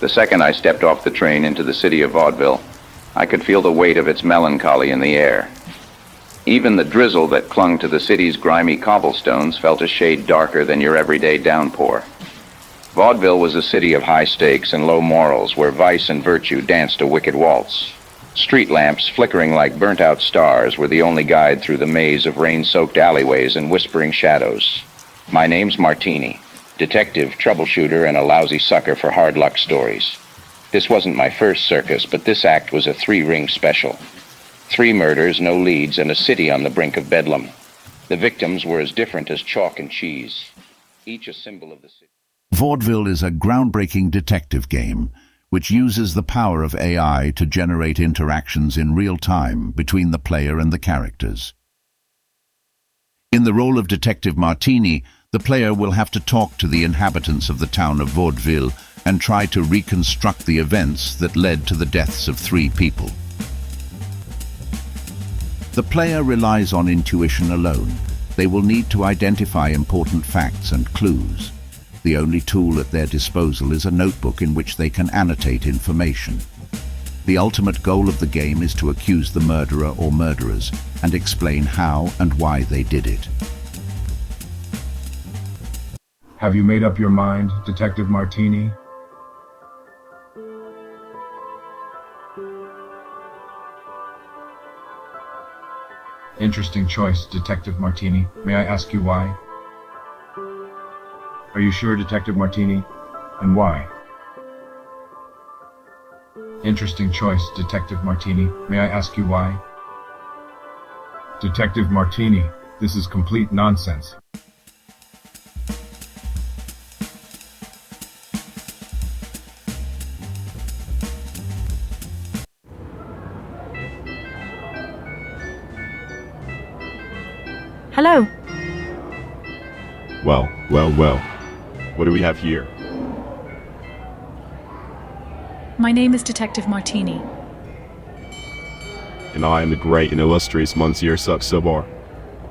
The second I stepped off the train into the city of Vaudeville, I could feel the weight of its melancholy in the air. Even the drizzle that clung to the city's grimy cobblestones felt a shade darker than your everyday downpour. Vaudeville was a city of high stakes and low morals where vice and virtue danced a wicked waltz. Street lamps, flickering like burnt-out stars, were the only guide through the maze of rain-soaked alleyways and whispering shadows. My name's Martini, detective, troubleshooter, and a lousy sucker for hard luck stories. This wasn't my first circus, but this act was a 3-ring special. 3 murders, no leads, and a city on the brink of bedlam. The victims were as different as chalk and cheese, each a symbol of the city. Vaudeville is a groundbreaking detective game which uses the power of AI to generate interactions in real time between the player and the characters. In the role of Detective Martini, the player will have to talk to the inhabitants of the town of Vaudeville and try to reconstruct the events that led to the deaths of 3 people. The player relies on intuition alone. They will need to identify important facts and clues. The only tool at their disposal is a notebook in which they can annotate information. The ultimate goal of the game is to accuse the murderer or murderers and explain how and why they did it. Have you made up your mind, Detective Martini? Interesting choice, Detective Martini. May I ask you why? Are you sure, Detective Martini? And why? Interesting choice, Detective Martini. May I ask you why? Detective Martini, this is complete nonsense. Hello. Well. What do we have here? My name is Detective Martini. And I am the great and illustrious Monsieur Saxobar.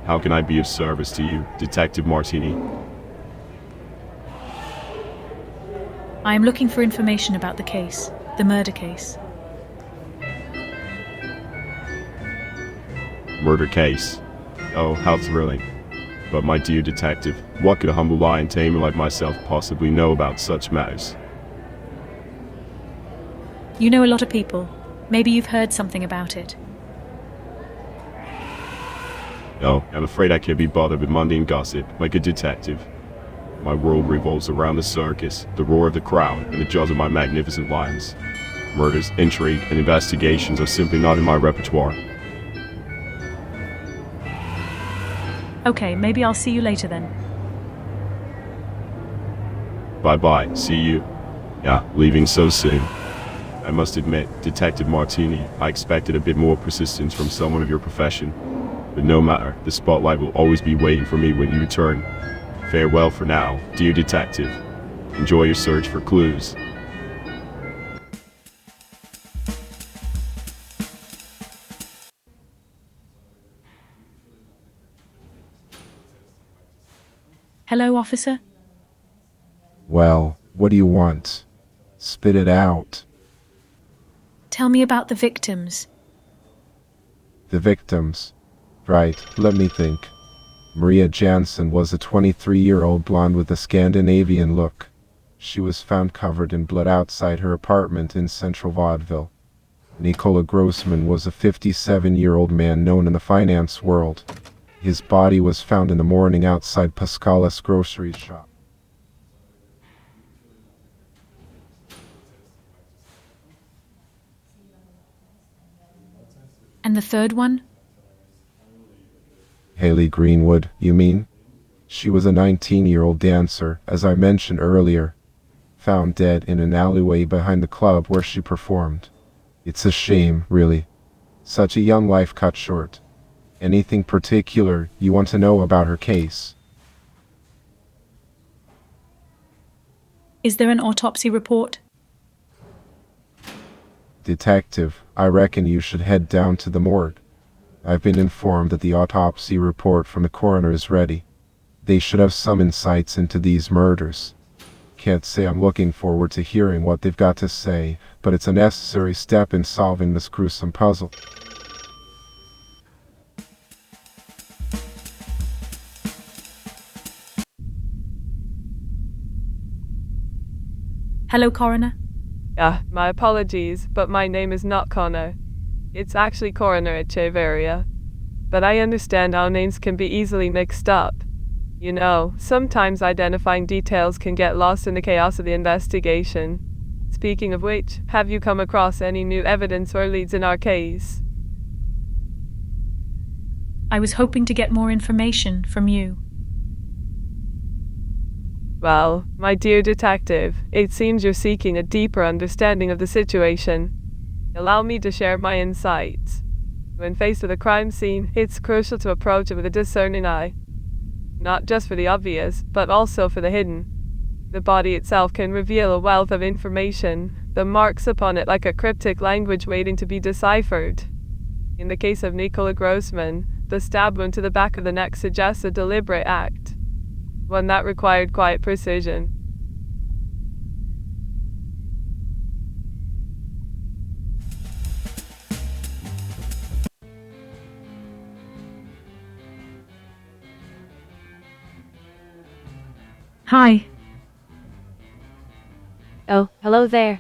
How can I be of service to you, Detective Martini? I am looking for information about the case, the murder case. Murder case. Oh, how thrilling. But my dear detective, what could a humble lion tamer like myself possibly know about such matters? You know a lot of people. Maybe you've heard something about it. No, I'm afraid I can't be bothered with mundane gossip, my good detective. My world revolves around the circus, the roar of the crowd, and the jaws of my magnificent lions. Murders, intrigue, and investigations are simply not in my repertoire. Okay, maybe I'll see you later then. Bye-bye, see you. Yeah, leaving so soon. I must admit, Detective Martini, I expected a bit more persistence from someone of your profession. But no matter, the spotlight will always be waiting for me when you return. Farewell for now, dear detective. Enjoy your search for clues. Hello, officer? Well, what do you want? Spit it out. Tell me about the victims. The victims. Right, let me think. Maria Jansen was a 23-year-old blonde with a Scandinavian look. She was found covered in blood outside her apartment in central Vaudeville. Nicola Grossman was a 57-year-old man known in the finance world. His body was found in the morning outside Pascala's grocery shop. And the third one? Haley Greenwood, you mean? She was a 19-year-old dancer, as I mentioned earlier, found dead in an alleyway behind the club where she performed. It's a shame, really. Such a young life cut short. Anything particular you want to know about her case? Is there an autopsy report? Detective, I reckon you should head down to the morgue. I've been informed that the autopsy report from the coroner is ready. They should have some insights into these murders. can't say I'm looking forward to hearing what they've got to say, but it's a necessary step in solving this gruesome puzzle. Hello, Coroner. My apologies, but my name is not Connor. It's actually Coroner Echeverria. But I understand how names can be easily mixed up. You know, sometimes identifying details can get lost in the chaos of the investigation. Speaking of which, have you come across any new evidence or leads in our case? I was hoping to get more information from you. Well, my dear detective, it seems you're seeking a deeper understanding of the situation. Allow me to share my insights. When faced with a crime scene, it's crucial to approach it with a discerning eye. Not just for the obvious, but also for the hidden. The body itself can reveal a wealth of information, the marks upon it like a cryptic language waiting to be deciphered. In the case of Nicola Grossman, the stab wound to the back of the neck suggests a deliberate act, one that required quiet precision. Hi. Oh, hello there.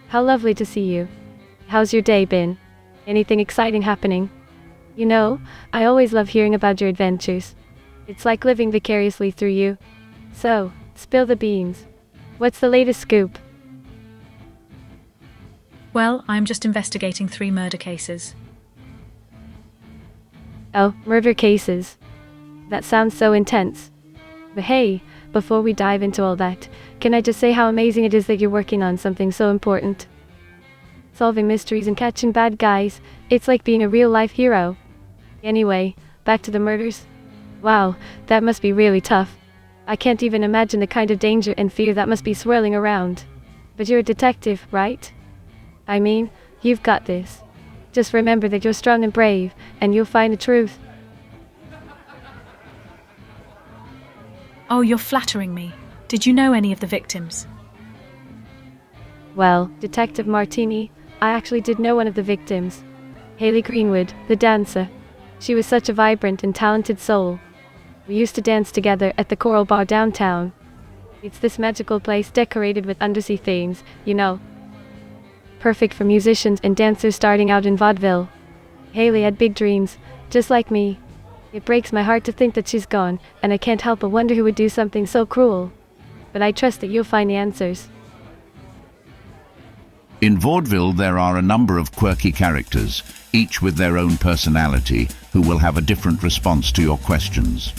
How lovely to see you. How's your day been? Anything exciting happening? You know, I always love hearing about your adventures. It's like living vicariously through you. So, spill the beans. What's the latest scoop? Well, I'm just investigating 3 murder cases. Oh, murder cases. That sounds so intense. But hey, before we dive into all that, can I just say how amazing it is that you're working on something so important? Solving mysteries and catching bad guys, it's like being a real-life hero. Anyway, back to the murders. Wow, that must be really tough. I can't even imagine the kind of danger and fear that must be swirling around. But you're a detective, right? I mean, you've got this. Just remember that you're strong and brave, and you'll find the truth. Oh, you're flattering me. Did you know any of the victims? Well, Detective Martini, I actually did know one of the victims. Haley Greenwood, the dancer. She was such a vibrant and talented soul. We used to dance together at the Coral Bar downtown. It's this magical place decorated with undersea themes, you know. Perfect for musicians and dancers starting out in vaudeville. Haley had big dreams, just like me. It breaks my heart to think that she's gone, and I can't help but wonder who would do something so cruel. But I trust that you'll find the answers. In vaudeville, there are a number of quirky characters, each with their own personality, who will have a different response to your questions.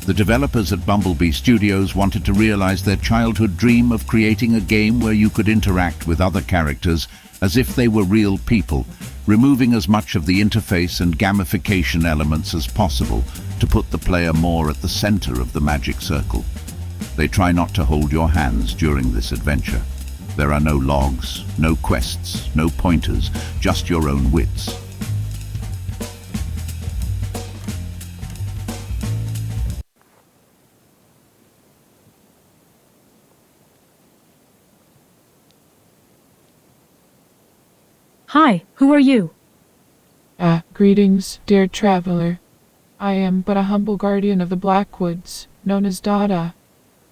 The developers at Bumblebee Studios wanted to realize their childhood dream of creating a game where you could interact with other characters as if they were real people, removing as much of the interface and gamification elements as possible to put the player more at the center of the magic circle. They try not to hold your hands during this adventure. There are no logs, no quests, no pointers, just your own wits. Hi, who are you? Greetings, dear traveler. I am but a humble guardian of the Blackwoods, known as Dada.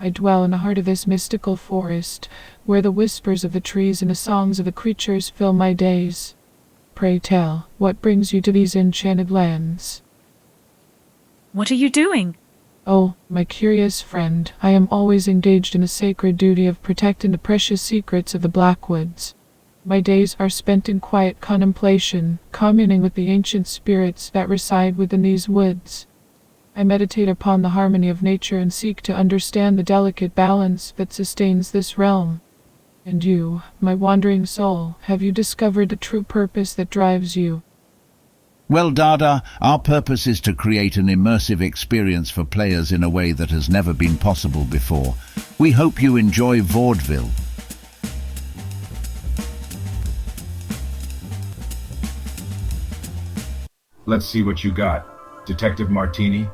I dwell in the heart of this mystical forest, where the whispers of the trees and the songs of the creatures fill my days. Pray tell, what brings you to these enchanted lands? What are you doing? Oh, my curious friend, I am always engaged in the sacred duty of protecting the precious secrets of the Blackwoods. My days are spent in quiet contemplation, communing with the ancient spirits that reside within these woods. I meditate upon the harmony of nature and seek to understand the delicate balance that sustains this realm. And you, my wandering soul, have you discovered the true purpose that drives you? Well, Dada, our purpose is to create an immersive experience for players in a way that has never been possible before. We hope you enjoy Vaudeville. Let's see what you got. Detective Martini,